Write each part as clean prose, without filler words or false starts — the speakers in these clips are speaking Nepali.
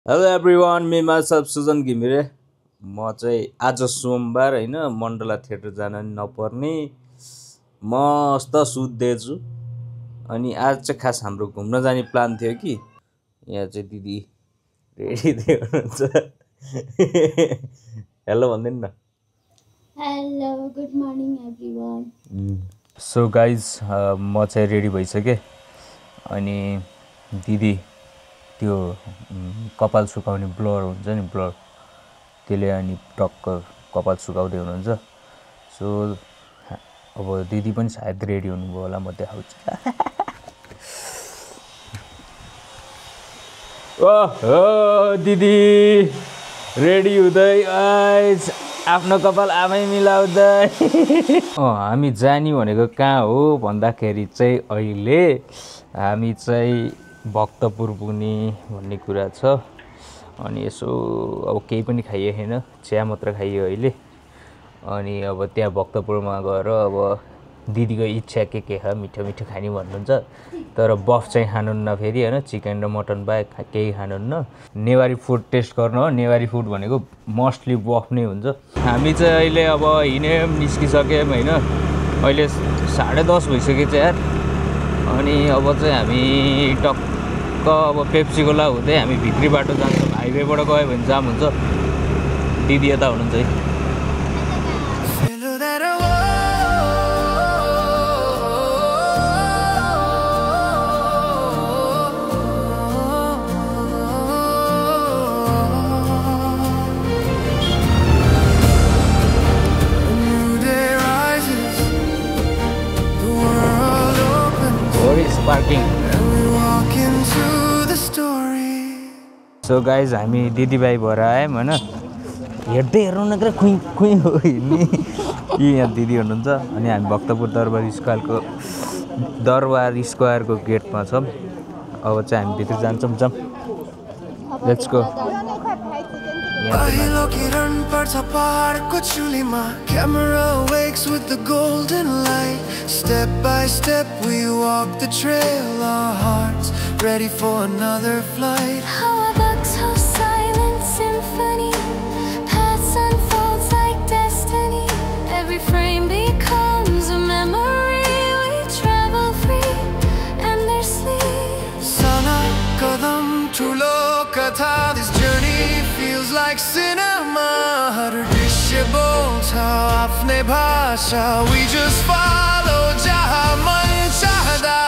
हेलो एभ्रिवान, मे माइसेल्फ सुजन घिमिरे। म चाहिँ आज सोमबार होइन, मण्डला थिएटर जान नपर्ने मस्त सुत्दैछु। अनि आज चाहिँ खास हाम्रो घुम्न जाने प्लान थियो कि यहाँ चाहिँ दिदी रेडी थियो हुनुहुन्छ। हेलो भन्दैन न। Hello, good morning everyone. So guys, म चाहिँ रेडी भइसकेँ। अनि दिदी त्यो कपाल सुकाउने ब्लर हुन्छ नि, ब्लर त्यसले अनि टक्क कपाल सुकाउँदै हुनुहुन्छ। सो अब दिदी पनि सायद रेडी हुनुभयो होला, म देखाउँछु। ओहो, दिदी रेडी हुँदै आइज, आफ्नो कपाल आमै मिलाउँदै। हामी जाने भनेको कहाँ हो भन्दाखेरि चाहिँ अहिले हामी चाहिँ भक्तपुर पुग्ने भन्ने कुरा छ। अनि यसो अब केही पनि खाइए छैन, चिया मात्र खाइयो अहिले। अनि अब त्यहाँ भक्तपुरमा गएर अब दिदीको इच्छा के छ, मिठो मिठो खाने भन्नुहुन्छ। तर बफ चाहिँ खानुहुन्न फेरि होइन, चिकन र मटन बाहेक केही खानुहुन्न। नेवारी फुड टेस्ट गर्नु हो। नेवारी फुड भनेको मोस्टली बफ नै हुन्छ। हामी चाहिँ अहिले अब हिँड्यौँ, निस्किसक्यौँ होइन। अहिले 10:30 भइसक्यो चाहिँ यार। अनि अब चाहिँ हामी टक्क अब पेप्सी गोला हुँदै हामी भित्री बाटो जान्छौँ। हाइवेबाट गयो भने जाम हुन्छ। दिदी यता हुनुहुन्छ है। पार्किङ। सो गाइज, हामी दिदीभाइ भएर आयौँ होइन। हेर्दै हेर्नु न क्या, खुइ खुइ हो हिँड्ने। यहाँ दिदी हुनुहुन्छ। अनि हामी भक्तपुर दरबार स्क्वायरको गेटमा छौँ। अब चाहिँ हामी भित्र जान्छौँ। जाम, let's go. Camera wakes with the golden light. Step by step we walk the trail, our hearts ready for another flight. How a buck's so silent symphony, paths unfolds like destiny. Every frame becomes a memory. We travel free, endlessly. Sana kadam thulo katha, this journey feels like cinema. Har drishy bolcha apne bhasha, we just follow jahan man chahda.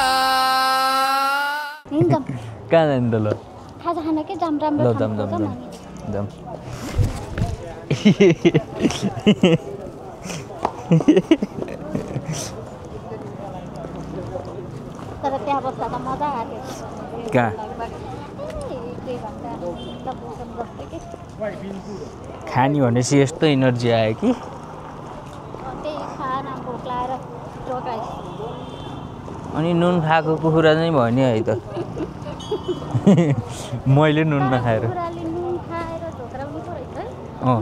कहाँ जाने त? ल खाजा खाना के जाम राम्रो ल, जाम जाम जाम जाम। तर त्यहाँ बस्दा त मजा आयो। कहाँ खानी भनेपछि यस्तो इनर्जी आयो कि त्यही खाना भोक लागेर जोगाइस। अनि नुन खाएको कुखुरा चाहिँ भयो नि है त। मैले नुन नखाएर नुन खाएर ढोक्रा पनि रहेछ है।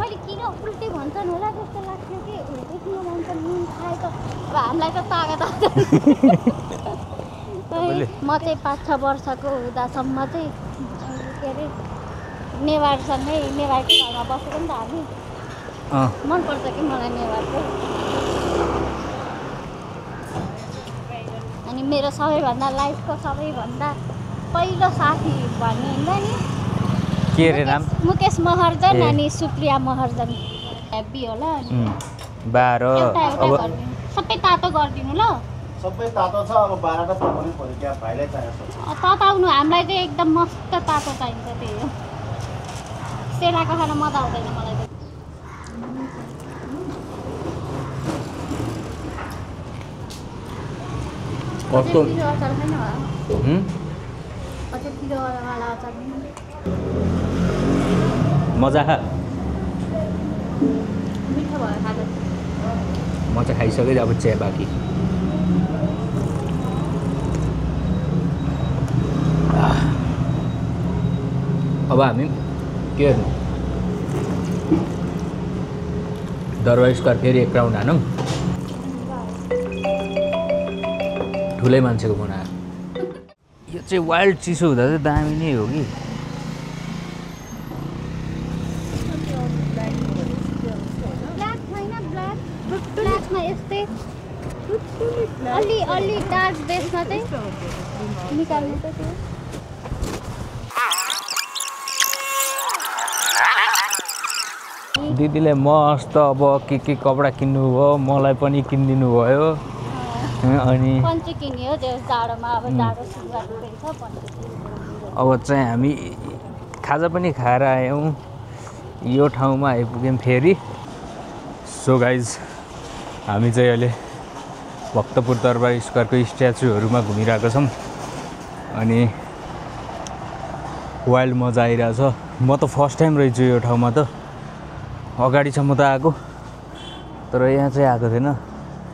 मैले किन उल्टी भन्छन् होला जस्तो लाग्थ्यो कि उल्टी किन भन्छन्, नुन खाए त अब हामीलाई त तागत आउँछ। म चाहिँ 5-6 वर्षको हुँदासम्म चाहिँ के अरे नेवारसँगै नेवारको घरमा बसेको नि त हामी। मनपर्छ कि मलाई नेवार चाहिँ। अनि मेरो सबैभन्दा लाइफको सबैभन्दा पहिलो साथी भन्ने हुन्छ नि, के अरे नाम? मुकेश महर्जन अनि सुप्रिया महर्जन। हेभी होला अनि 12 अब सबै तातो गरिदिनु ल। सबै तातो छ। अब 12टा पकाउनु पर्यो, क्या भाइलाई चाहिन्छ तताउनु। हामीलाई चाहिँ एकदम मस्त तातो चाहिन्छ। त्यही हो, सेलाको खाना मजा आउँदैन मलाई त। कस्तो अचार छैन होला? अझै पिरोवाला अचार पनि मजा खा। मिठो भयो खाजा। म चाहिँ खाइसकेँ, अब चिया बाँकी। अब हामी के हेर्नु, दरबार स्क्वायर फेरि एक राउन्ड हानौँ। ठुलै मान्छेको बनायो। यो चाहिँ वाइल्ड चिसो हुँदा चाहिँ दामी नै हो कि। चाहिँ अलि डार्क बेसमा चाहिँ निकाल्नु त त्यो दिदीले मस्त अब के कपडा किन्नु भयो मलाई पनि किनिदिनु भयो अनि पन्ची किन्यो त्यो जाडोमा अब जाडो सुरुवात हुँदैछ पन्ची अब चाहिँ हामी खाजा पनि खाएर आयौँ यो ठाउँमा आइपुग्यौँ फेरि सो गाइज हामी चाहिँ अहिले भक्तपुर दरबार स्क्वायरको स्ट्याचुहरूमा घुमिरहेको छौँ अनि वाइल्ड मजा आइरहेछ म त फर्स्ट टाइम रहेछु यो ठाउँमा त अगाडिसम्म त आएको तर यहाँ चाहिँ आएको थिएन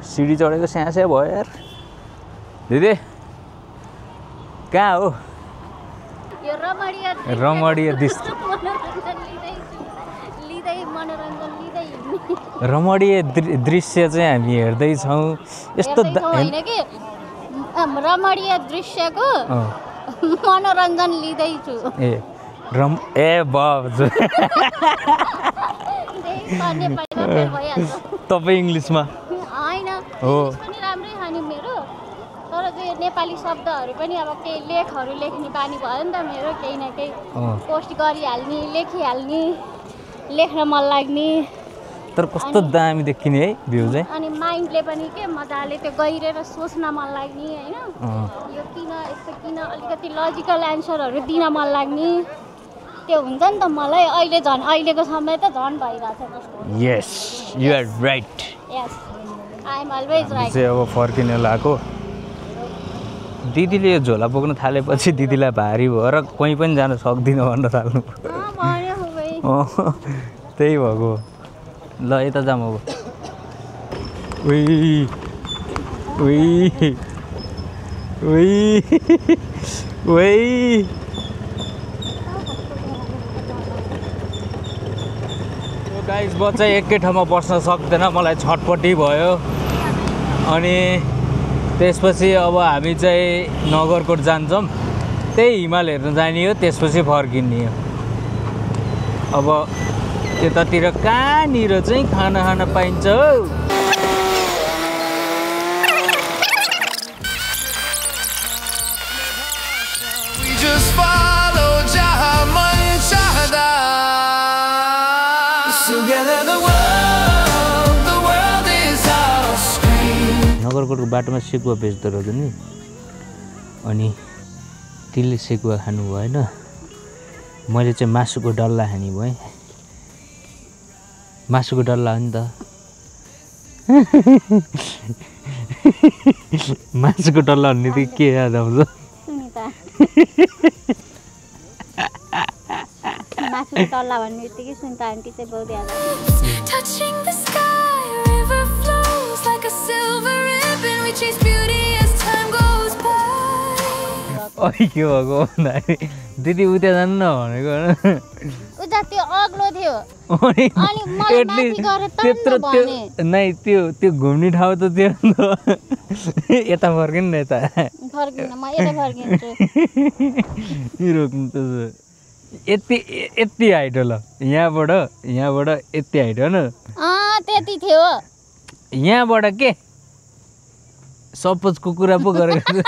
सिडी चढेको स्यास्या भयो यार दिदी कहाँ हो यो रमणीय रमणीय दृश्य चाहिँ हामी हेर्दैछौँ यस्तो होइन कि रमणीय दृश्यको मनोरञ्जन लिँदैछु तपाईँ इङ्ग्लिसमा होइन पनि राम्रै खाने मेरो तर त्यो नेपाली शब्दहरू पनि अब केही लेखहरू लेख्ने बानी भयो नि त मेरो केही न केही पोस्ट गरिहाल्ने लेखिहाल्ने लेख्न मन लाग्ने तर कस्तो दामी देखिने है भ्यू चाहिँ अनि माइन्डले पनि के मजाले त्यो गहिरेर सोच्न मन लाग्ने होइन यो किन यस्तो किन अलिकति लजिकल एन्सरहरू दिन मन लाग्ने त्यो हुन्छ नि त मलाई अहिले झन् अहिलेको समय त झन् भइरहेछ जस्तो yes you are right yes I am always right चाहिँ अब फर्किन लागेको दिदीले यो झोला बोक्न थालेपछि दिदीलाई भारी भएर कहीँ पनि जान सक्दिनँ भन्न थाल्नु त्यही भएको ल यता जाऊँ अब गाइस बच्चा एकै ठाउँमा बस्न सक्दैन मलाई छटपट्टि भयो अनि त्यसपछि अब हामी चाहिँ नगरकोट जान्छौँ त्यही हिमाल हेर्न जाने हो त्यसपछि फर्किने हो अब त्यतातिर कहाँनिर चाहिँ खाना खान पाइन्छ हौ नगरकोटको बाटोमा सेकुवा बेच्दो रहेछ नि अनि त्यसले सेकुवा खानु भएन मैले चाहिँ मासुको डल्ला खाने भएँ मासुको डल्ला हो नि त मासुको डल्ला भन्ने त के याद आउँछ मासुको डल्ला भन्ने बित्तिकै सुनिता आन्टी चाहिँ बहुत याद के भएको भन्दाखेरि दिदी उता जानु न भनेको उता त्यो अग्लो थियो त्यत्रो त्यो नै त्यो घुम्ने ठाउँ त त्यो यता फर्किनु न यता रोक्नु त यति हाइट हो ल यहाँबाट यति हाइट हो न त्यति थियो यहाँबाट के सपोज कुकुरा पो गरेको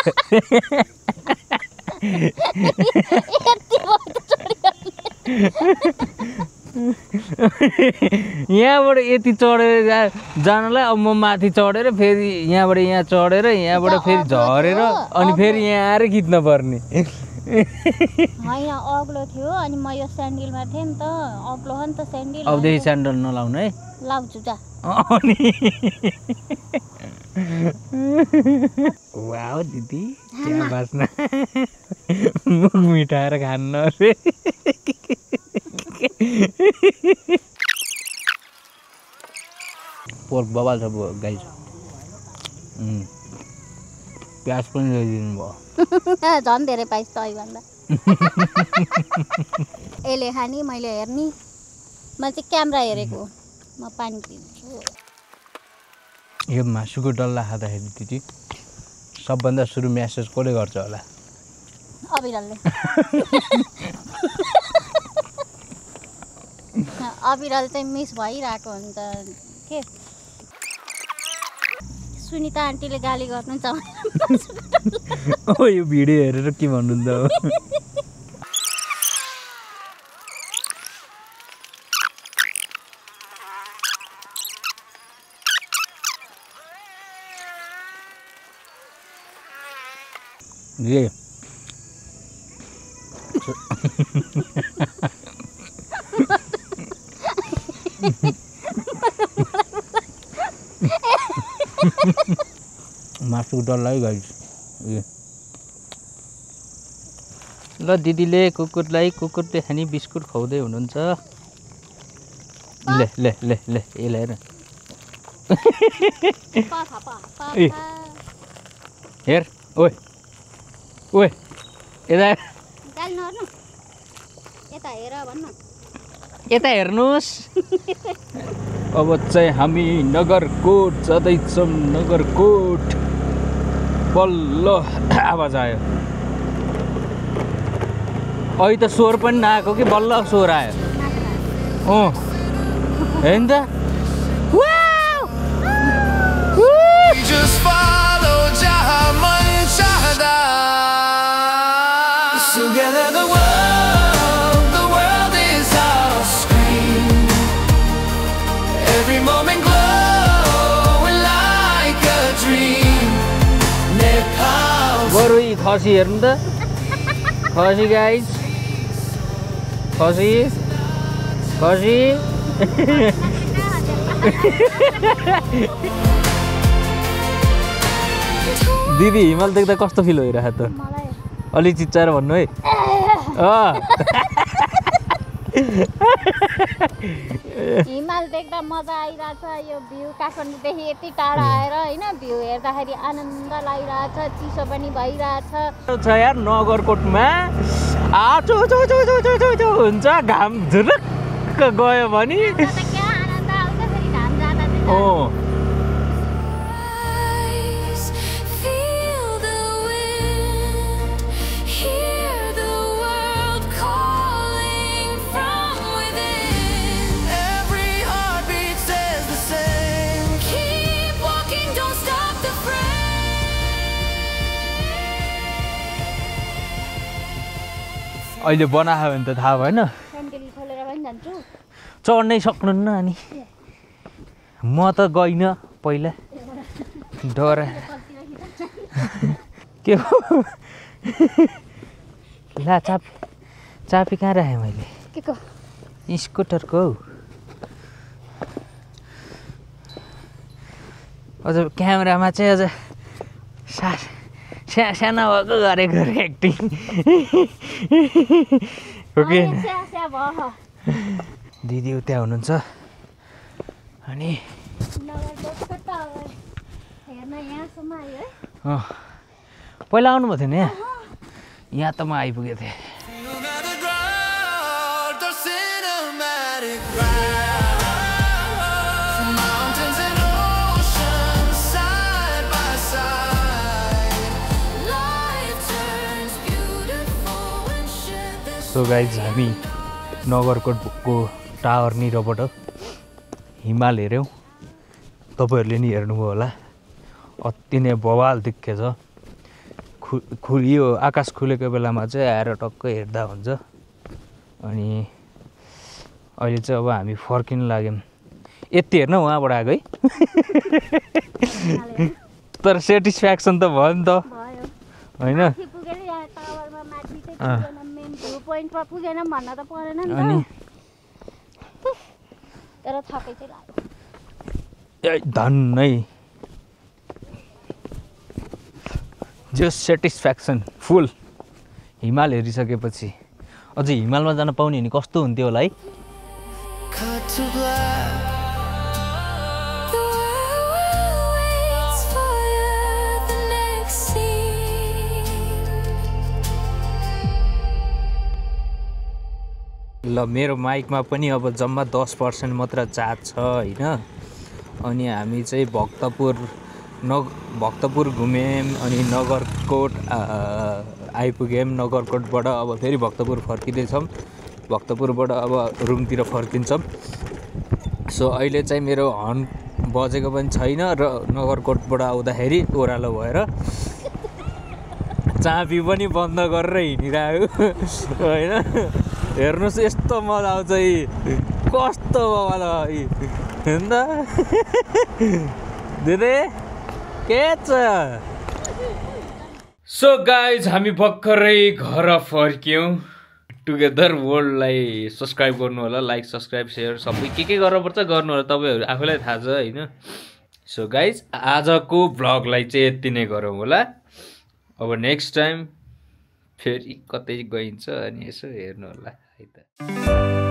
यहाँबाट यति चढेर जानलाई अब म माथि चढेर फेरि यहाँबाट यहाँ चढेर यहाँबाट फेरि झरेर अनि फेरि यहाँ आएर खिच्न पर्ने होइन अग्लो थियो अनि म यो स्यान्डलमा थिएँ नि त अग्लो हो नि त स्यान्डल अबदेखि स्यान्डल नलाउनु है लाउँछु जा अनि वाउ दिदी क्या बास्ना मुख मिठाएर खान्न रे पोर्क बबाल छ गाइस प्याज पनि ल्याइदिनु भयो झन् धेरै पाइस त भन्दा यसले खाने मैले हेर्ने मैले चाहिँ क्यामेरा हेरेको म पानी पिन्छु यो मासुको डल्ला खाँदाखेरि दिदी सबभन्दा सुरु म्यासेज कसले गर्छ होला अविरलले अविरल चाहिँ मिस भइरहेको हुन्छ के सुनिता आन्टीले गाली गर्नुहुन्छ ओ यो भिडियो हेरेर के भन्नुहुन्छ ये मासु डर लाग्यो गाइस ल दिदीले कुकुरले खाने बिस्कुट खुवाउँदै हुनुहुन्छ ले ले ले ले यसलाई हेर हेर ओए ओए यता यता हेर्नुहोस् अब चाहिँ हामी नगरकोट जाँदैछौँ नगरकोट बल्ल आवाज आयो अहिले त स्वर पनि नआएको कि बल्ल स्वर आयो होइन त Just follow Jahaman Shahada. Together the world is our screen. Every moment glowing like a dream. Nepal. बरु यी खसी हेर्नु त खसी गाइज खसी खसी दिदी हिमाल देख्दा कस्तो फिल भइरहेको त अलि चिच्चाएर भन्नु है हिमाल देख्दा मजा आइरहेछ यो भ्यू काठमाडौँदेखि यति टाढा आएर होइन भ्यू हेर्दाखेरि आनन्द लागिरहेछ चिसो पनि भइरहेछ छ यार नगरकोटमा हुन्छ घाम झुरुक्क गयो भने क्या आनन्द आउँछ फेरि घाम जाँदा चाहिँ Feel the wind, hear the world calling from within. Every heartbeat says the same. Keep walking, don't stop the frame. अहिले बनायो भने त थाहा भएन क्यान्डिल खोलेर पनि जान्छु चढ्नै सक्नुहुन्न अनि म त गइनँ पहिला डर के हो ला चापी कहाँ राखेँ मैले के को स्कुटरको अझ क्यामेरामा चाहिँ अझ सानो भएको गरेको एक्टिङ ओके स्या भयो दिदी उता हुनुहुन्छ अनि नगरकोटको टावर हेर्न यहाँसम्म आयो है पहिला आउनुभएको थियो नि यहाँ त म आइपुगेको थिएँ No matter ground, the cinematic ride. Mountains and oceans side by side. Life turns beautiful when shared this. So guys हामी नगरकोटको टावर निरबाट हिमाल हेऱ्यौँ तपाईँहरूले नि हेर्नुभयो होला अति नै बवाल देखेछ यो आकाश खुलेको बेलामा चाहिँ आएर टक्क हेर्दा हुन्छ अनि अहिले चाहिँ अब हामी फर्किन लाग्यौँ यति हेर्न उहाँबाट आएको है तर सेटिस्फ्याक्सन त भयो नि त भयो होइन माथि पुगेर यहाँ टावरमा माथि चाहिँ पुगेन मेन भ्यू पोइन्टमा पुगेन भन्न त परेन नि अनि त तर थकै चाहिँ लाग्यो धन्नै जस सेटिस्फ्याक्सन फुल हिमाल हेरिसकेपछि अझै हिमालमा जान पाउने भने कस्तो हुन्थ्यो होला है Cut to black. The world waits for the next scene. ल मेरो माइकमा पनि अब जम्मा 10% मात्र चार्ज छ होइन अनि हामी चाहिँ भक्तपुर घुम्यौँ अनि नगरकोट आइपुग्यौँ नगरकोटबाट अब फेरि भक्तपुर फर्किँदैछौँ भक्तपुरबाट अब रुमतिर फर्किन्छौँ सो अहिले चाहिँ मेरो हर्न बजेको पनि छैन र नगरकोटबाट आउँदाखेरि ओह्रालो भएर चाबी पनि बन्द गरेर हिँडिरहेको होइन। हेर्नुहोस् यस्तो मजा आउँछ यी कस्तो मजा हेर्नु त दिदी के छ। सो गाइज हामी भर्खरै घर फर्क्यौँ। टुगेदर वर्ल्डलाई सब्सक्राइब गर्नु होला, लाइक सब्सक्राइब सेयर सबै के गर्नुपर्छ गर्नु होला, तपाईँहरू आफैलाई थाहा छ होइन। सो गाइज आजको भ्लगलाई चाहिँ यति नै गरौँ होला। अब नेक्स्ट टाइम फेरि कतै गइन्छ अनि यसो हेर्नु होला है त।